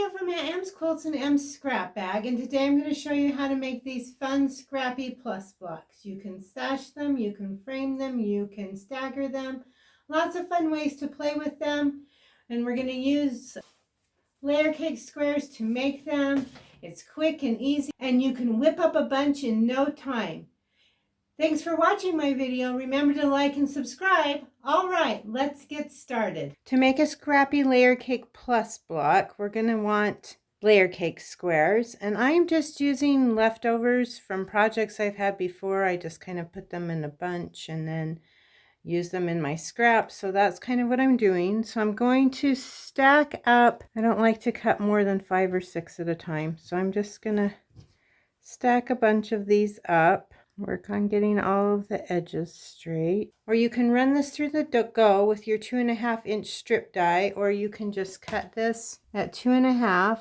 Leah from Aunt Em's Quilts and Em's Scrap Bag, and today I'm going to show you how to make these fun Scrappy Plus blocks. You can stash them, you can frame them, you can stagger them. Lots of fun ways to play with them, and we're going to use layer cake squares to make them. It's quick and easy, and you can whip up a bunch in no time. Thanks for watching my video. Remember to like and subscribe. All right, let's get started. To make a Scrappy Layer Cake Plus block, we're going to want layer cake squares. And I'm just using leftovers from projects I've had before. I just kind of put them in a bunch and then use them in my scraps. So that's kind of what I'm doing. So I'm going to stack up. I don't like to cut more than 5 or 6 at a time. So I'm just going to stack a bunch of these up. Work on getting all of the edges straight. Or you can run this through the go with your 2.5-inch strip die, or you can just cut this at 2.5.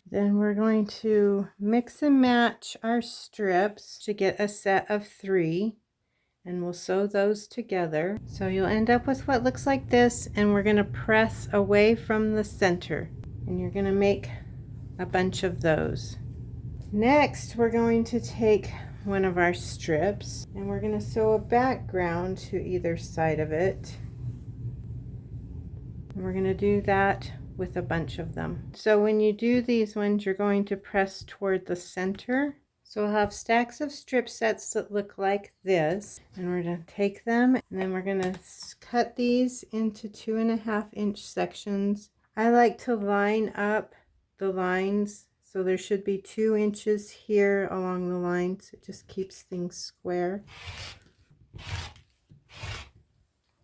Then we're going to mix and match our strips to get a set of 3. And we'll sew those together. So you'll end up with what looks like this, and we're going to press away from the center. And you're going to make a bunch of those. Next, we're going to take one of our strips and we're going to sew a background to either side of it. And we're going to do that with a bunch of them. So when you do these ones, you're going to press toward the center. So we'll have stacks of strip sets that look like this, and we're going to take them and then we're going to cut these into 2.5-inch sections. I like to line up the lines, so there should be 2 inches here along the lines. It just keeps things square.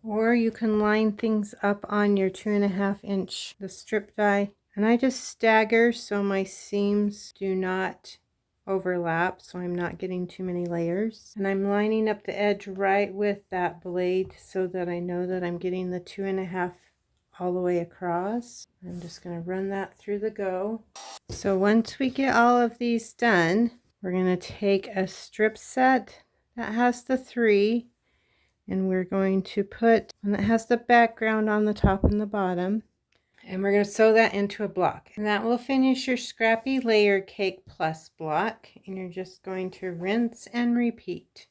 Or you can line things up on your 2.5-inch the strip die, and I just stagger so my seams do not overlap, so I'm not getting too many layers. And I'm lining up the edge right with that blade so that I know that I'm getting the 2.5 all the way across. I'm just going to run that through the go. So once we get all of these done, we're going to take a strip set that has the 3, and we're going to put one that has the background on the top and the bottom, and we're going to sew that into a block. And that will finish your Scrappy Layer Cake Plus block, and you're just going to rinse and repeat.